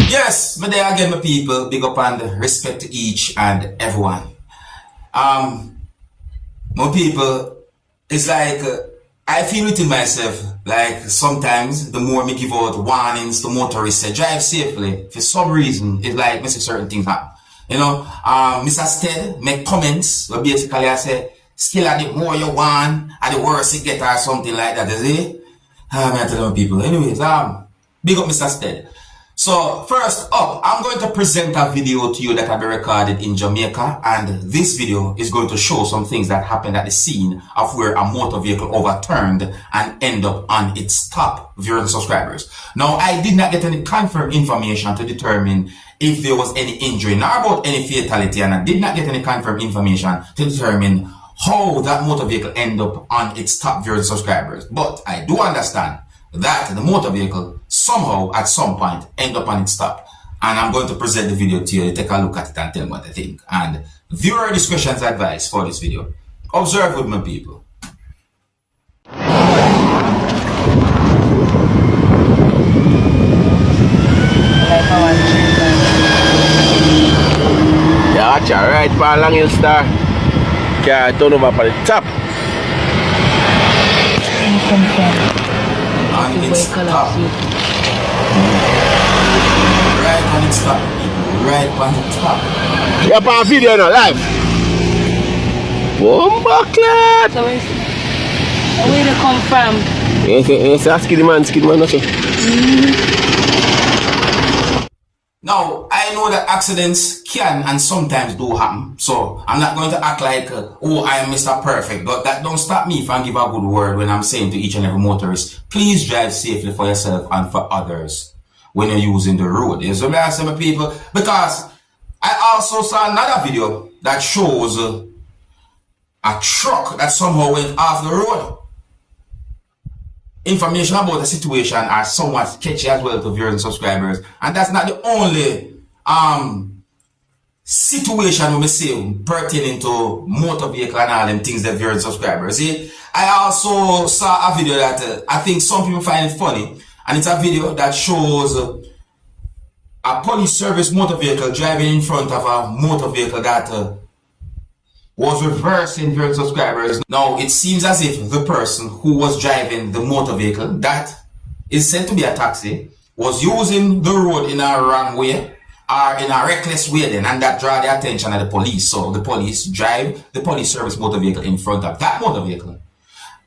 Yes, but there again, my people, big up and respect to each and everyone. My people, it's like I feel within myself, like sometimes the more me give out warnings to motorists say drive safely, for some reason, it's like me see certain things happen. You know, Mr. Stead make comments, but basically I say, skilla the more you want, and the worse it get or something like that, is it? I tell them people. Anyways, big up Mr. Stead. So first up, I'm going to present a video to you that I recorded in Jamaica, and this video is going to show some things that happened at the scene of where a motor vehicle overturned and ended up on its top, viewers and subscribers. Now, I did not get any confirmed information to determine if there was any injury, nor about any fatality, and I did not get any confirmed information to determine how that motor vehicle ended up on its top, viewers and subscribers. But I do understand that the motor vehicle somehow at some point end up on its top, and I'm going to present the video to you. Take a look at it and tell me what I think, and viewer discretion is advised for this video. Observe with my people. Yeah, watch out, right for Long Hill Star. Car turn over for the top. On its top. Right on its top. Right on the top. You're on video now, live. Bomba clat. So where they come from? Yes, skid man, also. Now, I know that accidents can and sometimes do happen, so I'm not going to act like, oh, I am Mr. Perfect, but that don't stop me from give a good word when I'm saying to each and every motorist, please drive safely for yourself and for others when you're using the road. You see what I say, my people? Because I also saw another video that shows a truck that somehow went off the road. Information about the situation are somewhat sketchy as well to viewers and subscribers, and that's not the only situation we say pertaining to motor vehicle and all them things that viewers and subscribers see. I also saw a video that I think some people find it funny, and it's a video that shows a police service motor vehicle driving in front of a motor vehicle that was reversing viewers and subscribers. Now, it seems as if the person who was driving the motor vehicle that is said to be a taxi was using the road in a wrong way or in a reckless way then, and that draw the attention of the police. So the police drive the police service motor vehicle in front of that motor vehicle,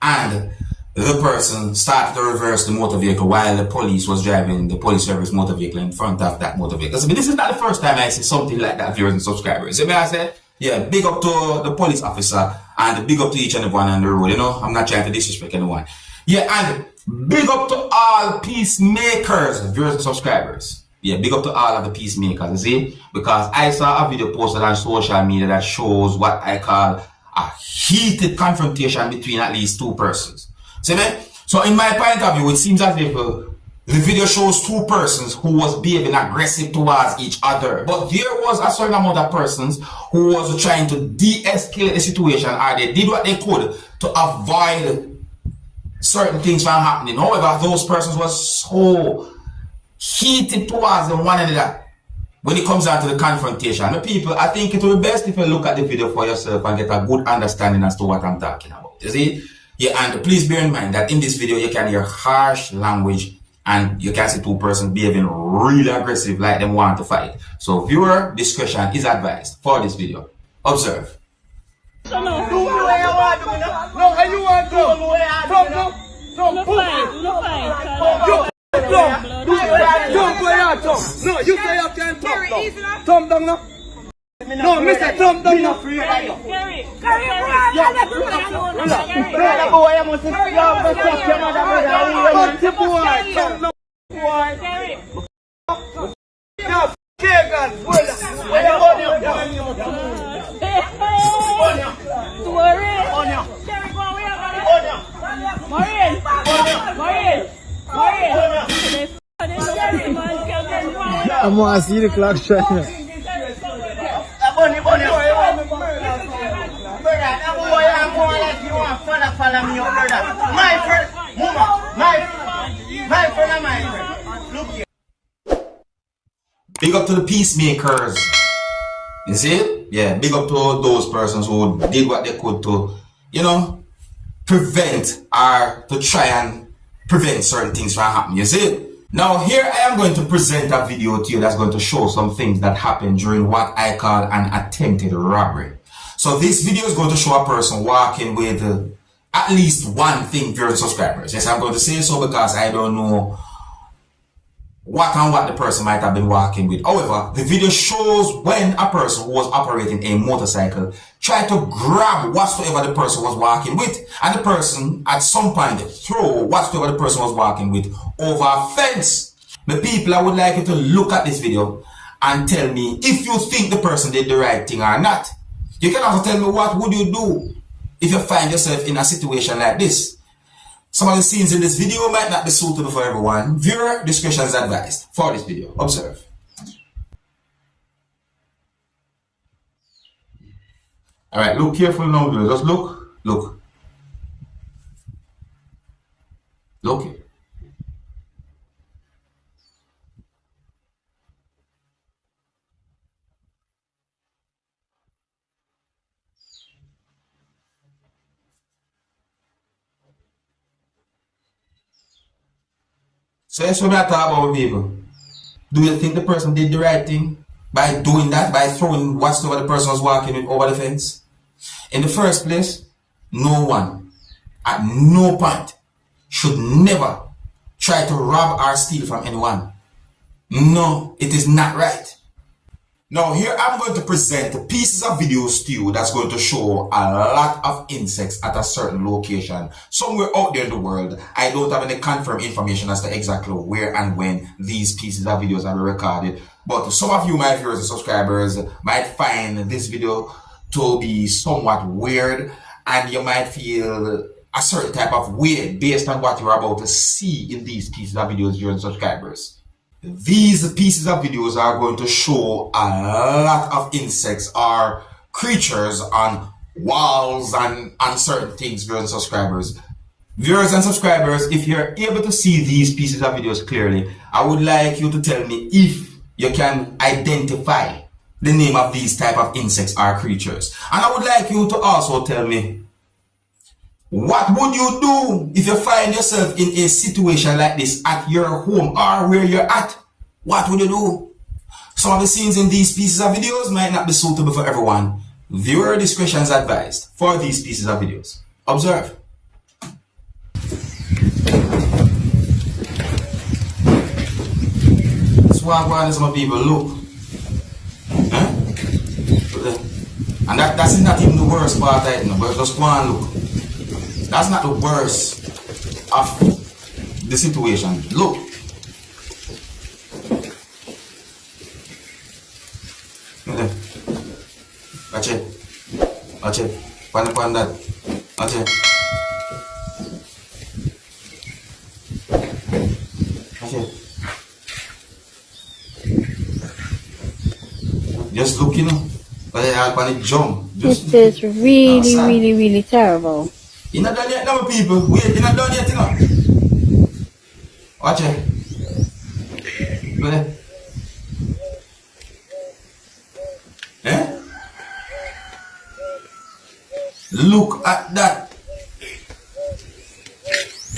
and the person started to reverse the motor vehicle while the police was driving the police service motor vehicle in front of that motor vehicle. So this is not the first time I see something like that, viewers and subscribers. So I said, yeah, big up to the police officer and big up to each and everyone on the road. You know, I'm not trying to disrespect anyone. Yeah, and big up to all peacemakers, viewers and subscribers. Yeah, big up to all of the peacemakers, you see? Because I saw a video posted on social media that shows what I call a heated confrontation between at least two persons. See me? So in my point of view, it seems as if the video shows two persons who was behaving aggressive towards each other. But there was a certain amount of persons who was trying to de-escalate the situation, or they did what they could to avoid certain things from happening. However, those persons were so heated towards one another when it comes down to the confrontation. The people, I think it will be best if you look at the video for yourself and get a good understanding as to what I'm talking about. You see? Yeah, and please bear in mind that in this video you can hear harsh language, and you can see two persons behaving really aggressive like them want to fight. So viewer discretion is advised for this video. Observe. No, Mr. Trump, don't know free. I want to see the clock shine. Bunny. Brother, that boy I'm more like you want follow me up, brother. My friend, mama, my friend and my friend. Look here. Big up to the peacemakers. You see it? Yeah, big up to those persons who did what they could to, you know, prevent or to try and prevent certain things from happening. You see it? Now here I am going to present a video to you that's going to show some things that happened during what I call an attempted robbery. So this video is going to show a person walking with at least one thing, viewers and subscribers. Yes, I'm going to say so because I don't know what the person might have been walking with. However, the video shows when a person who was operating a motorcycle tried to grab whatsoever the person was walking with, and the person at some point throw whatsoever the person was walking with over a fence. The people, I would like you to look at this video and tell me if you think the person did the right thing or not. You can also tell me what would you do if you find yourself in a situation like this. Some of the scenes in this video might not be suitable for everyone. Viewer discretion is advised for this video. Observe. Alright, look carefully now, viewers. Just look. Look. Look. So that's what I talk about with people. Do you think the person did the right thing by doing that, by throwing whatsoever the person was walking with over the fence? In the first place, no one at no point should never try to rob or steal from anyone. No, it is not right. Now here I'm going to present pieces of videos to you that's going to show a lot of insects at a certain location somewhere out there in the world. I don't have any confirmed information as to exactly where and when these pieces of videos are recorded, but some of you, my viewers and subscribers, might find this video to be somewhat weird, and you might feel a certain type of way based on what you're about to see in these pieces of videos, viewers and subscribers. These pieces of videos are going to show a lot of insects or creatures on walls and on certain things, viewers and subscribers. Viewers and subscribers, if you're able to see these pieces of videos clearly, I would like you to tell me if you can identify the name of these type of insects or creatures. And I would like you to also tell me, what would you do if you find yourself in a situation like this at your home or where you're at? What would you do? Some of the scenes in these pieces of videos might not be suitable for everyone. Viewer discretion is advised for these pieces of videos. Observe. That's why some people look. Huh? And that's not even the worst part, but just go and look. That's not the worst of the situation. Look. Watch it. Watch it. Pan that. Watch it. Watch it. Just look, you know. But I jump. This is really terrible. You're not done yet now, people. Wait, you're not done yet, you know. Watch it. Go ahead. Eh? Look at that.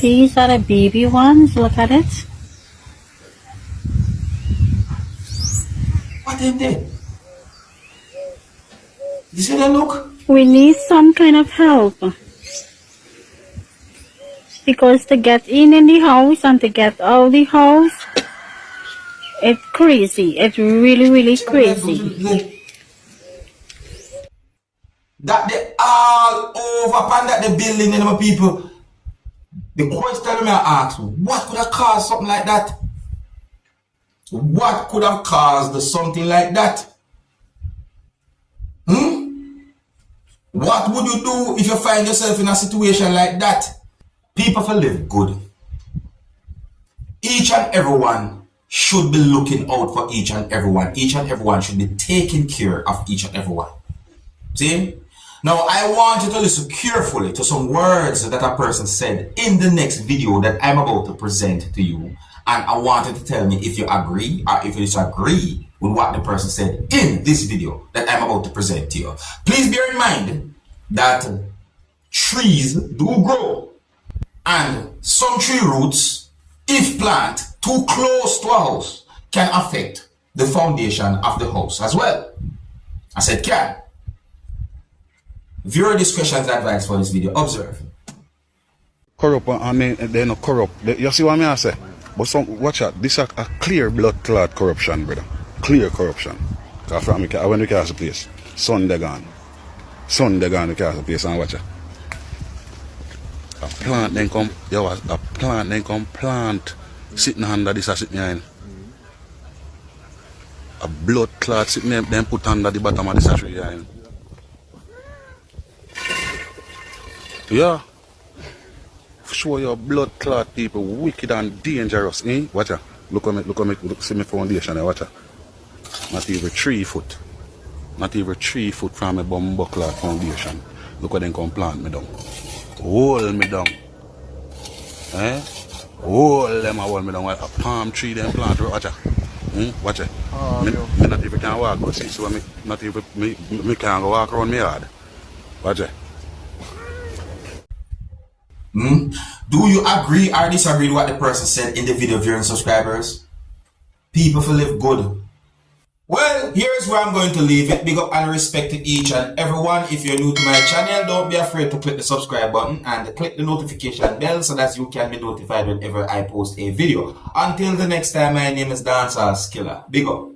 These are the baby ones. Look at it. What them there? You see that look? We need some kind of help. Because to get in the house and to get out the house, it's crazy. It's really crazy. That they all over upon that the building, you know, people. The question I ask, what could have caused something like that? What could have caused something like that? What would you do if you find yourself in a situation like that? People will live good. Each and everyone should be looking out for each and everyone. Each and everyone should be taking care of each and everyone. See? Now, I want you to listen carefully to some words that a person said in the next video that I'm about to present to you. And I want you to tell me if you agree or if you disagree with what the person said in this video that I'm about to present to you. Please bear in mind that trees do grow, and some tree roots, if planted too close to a house, can affect the foundation of the house as well. I said can. Viewer discretion advice for this video. Observe. Corrupt and they're not corrupt. You see what I say? But some, watch out, this is a clear blood clot corruption, brother. Clear corruption. Because when we cast the place, sun they gone. Sun they gone, we cast the place and watch it. A plant then come, plant sitting under this sitting behind. A blood clot sitting there, then put under the bottom of the tree behind. Yeah. Show your blood clot people wicked and dangerous, eh? Watch out. Look at me, see my foundation, watch out. Not even 3 foot. Not even 3 foot from a bumbo clot foundation. Look what they come plant me down. Hold me down. Eh? Hold them hold me down. A palm tree them plant, watch out. Watch it. Me not even can walk, but see, so me not even me can't go walk around my yard. Watch it. Do you agree or disagree with what the person said in the video, viewers and subscribers? People for live good. Well, here's where I'm going to leave it. Big up and respect to each and everyone. If you're new to my channel, don't be afraid to click the subscribe button and click the notification bell so that you can be notified whenever I post a video. Until the next time, my name is Dancehall Skilla. Big up.